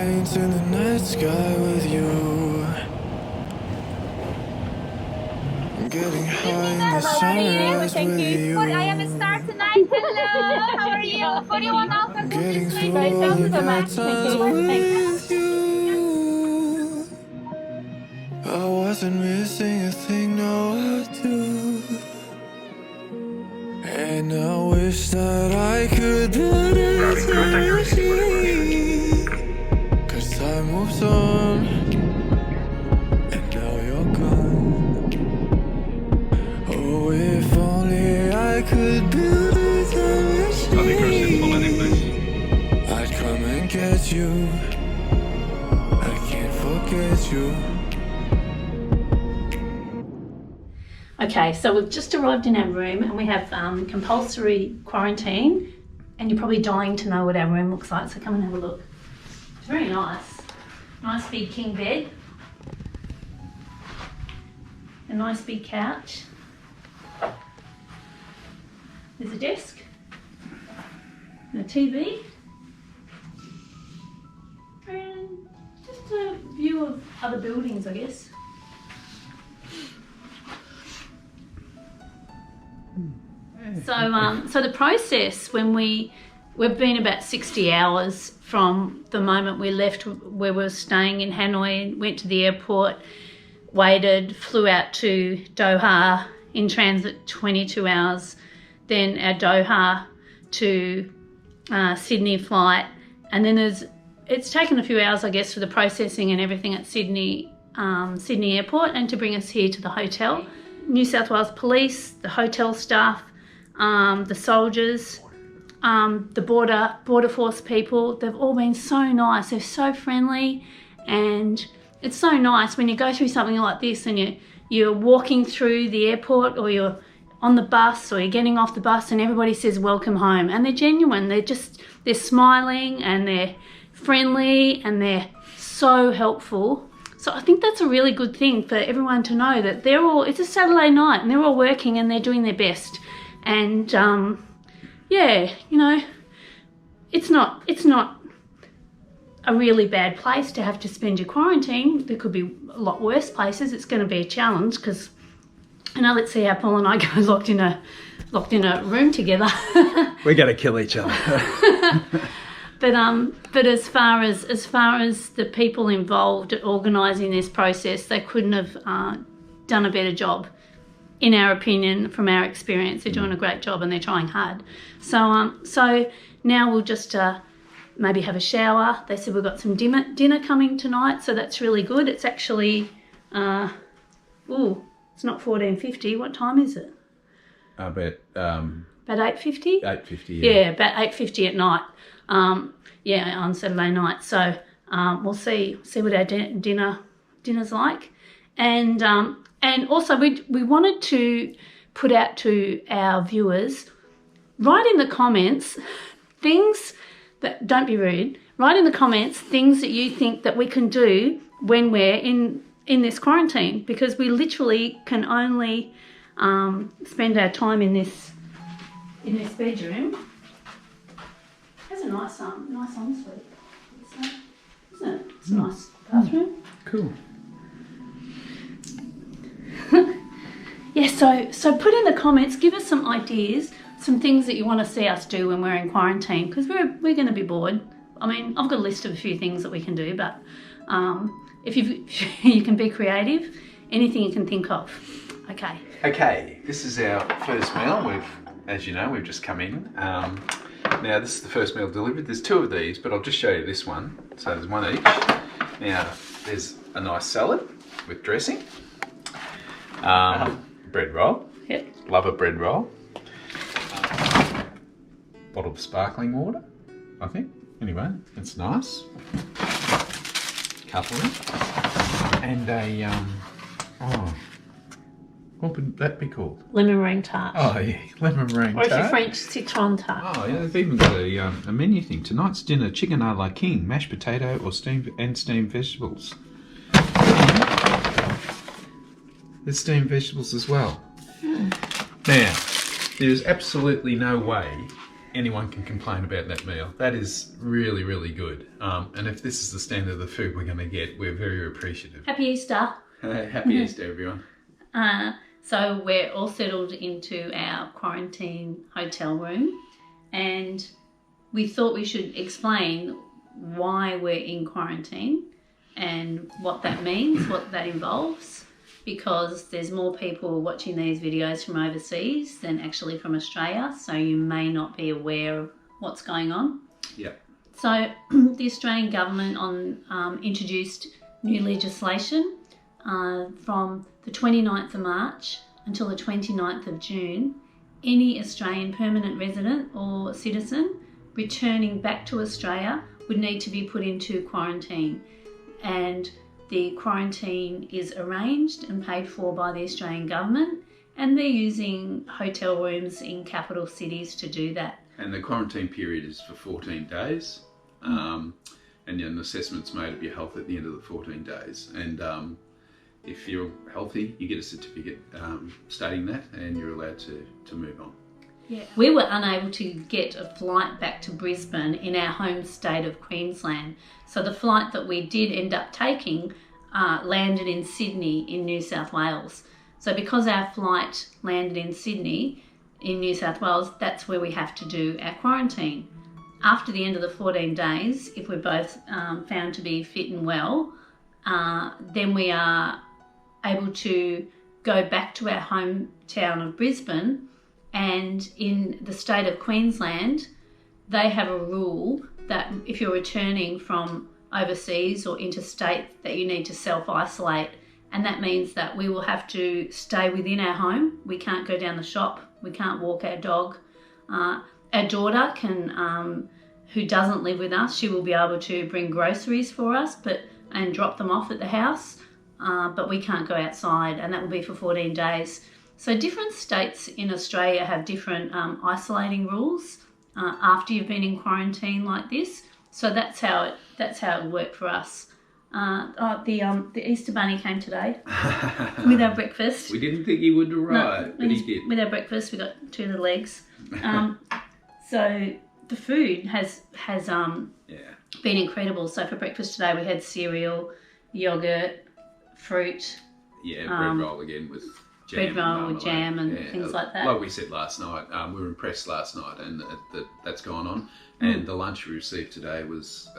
planes in the night sky with you. I'm getting high in the sunrise with you. I am a star tonight. Hello, how are you? What do you want alcohol I'm this getting week? through all the bad times with you. I wasn't missing a thing, no I do. And I wish that I could put it easy. Cause time moves on, and now you're gone. Oh, if only I could build a time machine, I'd come and get you. I can't forget you. Okay, so we've just arrived in our room and we have compulsory quarantine, and you're probably dying to know what our room looks like, so come and have a look. It's very nice. Nice big king bed. A nice big couch. There's a desk. And a TV. And just a view of other buildings, I guess. So the process when we've been about 60 hours from the moment we left where we were staying in Hanoi, went to the airport, waited, flew out to Doha, in transit 22 hours, then our Doha to Sydney flight, and then it's taken a few hours, I guess, for the processing and everything at Sydney Airport, and to bring us here to the hotel. New South Wales Police, the hotel staff, the soldiers, the border force people, they've all been so nice. They're so friendly, and it's so nice when you go through something like this and you're walking through the airport, or you're on the bus, or you're getting off the bus, and everybody says welcome home, and they're genuine. They're smiling and they're friendly and they're so helpful. So I think that's a really good thing for everyone to know, that it's a Saturday night and they're all working and they're doing their best. And yeah, you know, it's not a really bad place to have to spend your quarantine. There could be a lot worse places. It's going to be a challenge, because let's see how Paul and I go locked in a room together. We're going to kill each other. But as far as the people involved at organising this process, they couldn't have done a better job, in our opinion, from our experience. They're doing a great job and they're trying hard. So now we'll just maybe have a shower. They said we've got some dinner coming tonight, so that's really good. It's actually, it's not 14:50. What time is it? About 8:50? 8:50, Yeah, about 8:50 at night. On Saturday night. So we'll see what our dinner's like, and also we wanted to put out to our viewers, write in the comments things that, don't be rude, write in the comments things that you think that we can do when we're in this quarantine, because we literally can only spend our time in this bedroom. It's a nice ensuite, isn't it? It's a nice bathroom. Cool. Yeah, so put in the comments, give us some ideas, some things that you want to see us do when we're in quarantine, because we're going to be bored. I mean, I've got a list of a few things that we can do, but if you can be creative, anything you can think of. Okay, this is our first meal. As you know, we've just come in. Now, this is the first meal delivered. There's two of these, but I'll just show you this one. So there's one each. Now, there's a nice salad with dressing. Bread roll. Yep. Love a bread roll. Bottle of sparkling water, I think. Anyway, it's nice. Cutlery. And a, what would that be called? Lemon meringue tart. Oh, yeah, lemon meringue or tart. Or is it French citron tart? Oh, yeah, they've even got a menu thing. Tonight's dinner, chicken a la king, mashed potato or steamed vegetables. There's steamed vegetables as well. Now, there's absolutely no way anyone can complain about that meal. That is really, really good. And if this is the standard of the food we're going to get, we're very appreciative. Happy Easter. Happy Easter, everyone. So we're all settled into our quarantine hotel room, and we thought we should explain why we're in quarantine and what that means, what that involves, because there's more people watching these videos from overseas than actually from Australia, so you may not be aware of what's going on. Yeah. So the Australian government introduced new legislation from the 29th of March until the 29th of June. Any Australian permanent resident or citizen returning back to Australia would need to be put into quarantine, and the quarantine is arranged and paid for by the Australian government, and they're using hotel rooms in capital cities to do that. And the quarantine period is for 14 days, and an assessment's made of your health at the end of the 14 days. And if you're healthy, you get a certificate stating that, and you're allowed to move on. Yeah. We were unable to get a flight back to Brisbane in our home state of Queensland. So the flight that we did end up taking landed in Sydney in New South Wales. So because our flight landed in Sydney in New South Wales, that's where we have to do our quarantine. After the end of the 14 days, if we're both found to be fit and well, then we are able to go back to our hometown of Brisbane. And in the state of Queensland, they have a rule that if you're returning from overseas or interstate, that you need to self-isolate. And that means that we will have to stay within our home. We can't go down the shop. We can't walk our dog. Our daughter can, who doesn't live with us, she will be able to bring groceries for us and drop them off at the house. But we can't go outside, and that will be for 14 days. So different states in Australia have different isolating rules after you've been in quarantine like this. So that's how it worked for us. The Easter Bunny came today with our breakfast. We didn't think he would arrive, but he did. With our breakfast, we got 2 little eggs. So the food has been incredible. So for breakfast today, we had cereal, yogurt, fruit. Yeah, bread roll again with jam. Bread roll with jam and things like that. Like we said last night, we were impressed last night, and that's gone on. And the lunch we received today was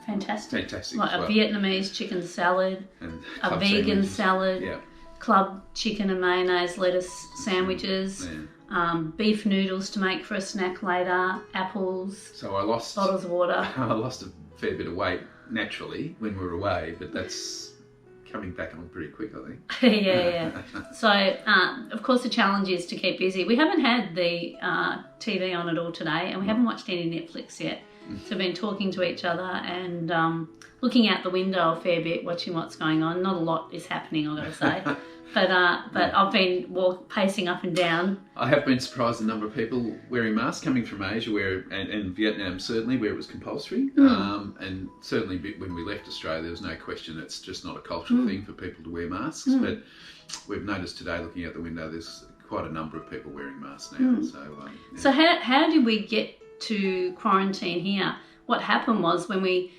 fantastic. Like a Vietnamese chicken salad, and a vegan salad, yeah. Club chicken and mayonnaise lettuce sandwiches, beef noodles to make for a snack later, apples, so I lost bottles of water. I lost a fair bit of weight naturally when we were away, but that's coming back on pretty quick, I think. Yeah. So, of course, the challenge is to keep busy. We haven't had the TV on at all today, and we haven't watched any Netflix yet. So we've been talking to each other and looking out the window a fair bit, watching what's going on. Not a lot is happening, I've got to say. But I've been pacing up and down. I have been surprised the number of people wearing masks coming from Asia, and Vietnam certainly, where it was compulsory. And certainly when we left Australia, there was no question it's just not a cultural thing for people to wear masks. But we've noticed today, looking out the window, there's quite a number of people wearing masks now. So how did we get to quarantine here? What happened was when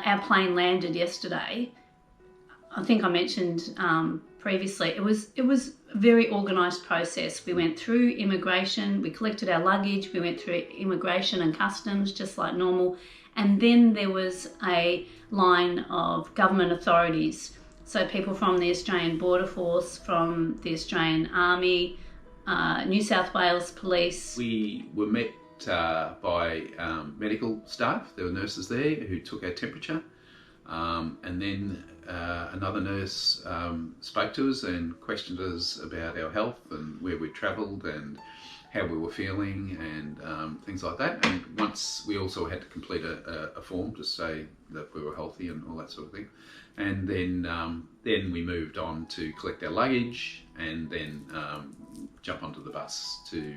our plane landed yesterday, I think I mentioned previously, it was a very organised process. We went through immigration, we collected our luggage, we went through immigration and customs just like normal, and then there was a line of government authorities. So people from the Australian Border Force, from the Australian Army, New South Wales Police. We were met by medical staff. There were nurses there who took our temperature, and then another nurse spoke to us and questioned us about our health and where we'd travelled and how we were feeling and things like that. And once we also had to complete a form to say that we were healthy and all that sort of thing. And then we moved on to collect our luggage and then jump onto the bus to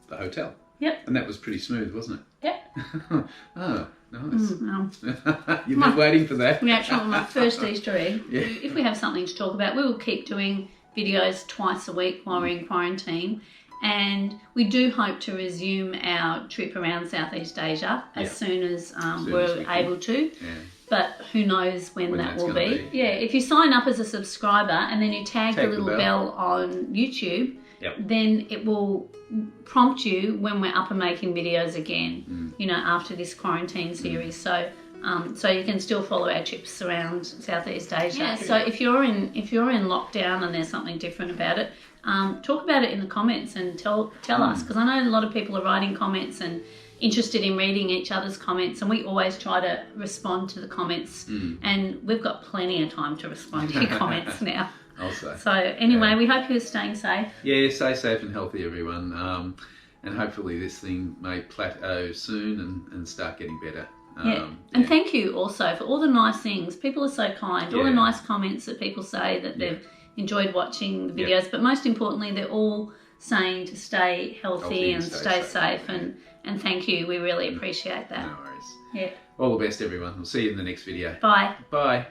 the hotel. Yep. And that was pretty smooth, wasn't it? Yep. Oh, nice. You've been waiting for that. Actually, my first Easter egg. Yeah. If we have something to talk about, we will keep doing videos twice a week while we're in quarantine. And we do hope to resume our trip around Southeast Asia as soon as we're able to. Yeah. But who knows when that will gonna be. Yeah, if you sign up as a subscriber and then you tag the little bell. bell on YouTube, Yep. then it will prompt you when we're up and making videos again, you know, after this quarantine series. So you can still follow our trips around Southeast Asia. Yeah, so if you're in lockdown and there's something different about it, talk about it in the comments and tell us, because I know a lot of people are writing comments and interested in reading each other's comments, and we always try to respond to the comments, and we've got plenty of time to respond to your comments now. Also. So anyway, we hope you're staying safe. Yeah, stay safe and healthy, everyone. And hopefully this thing may plateau soon and start getting better. And thank you also for all the nice things. People are so kind. All the nice comments that people say that they've enjoyed watching the videos, but most importantly, they're all saying to stay healthy and stay safe. And thank you. We really appreciate that. No worries. Yeah. All the best, everyone. We'll see you in the next video. Bye. Bye.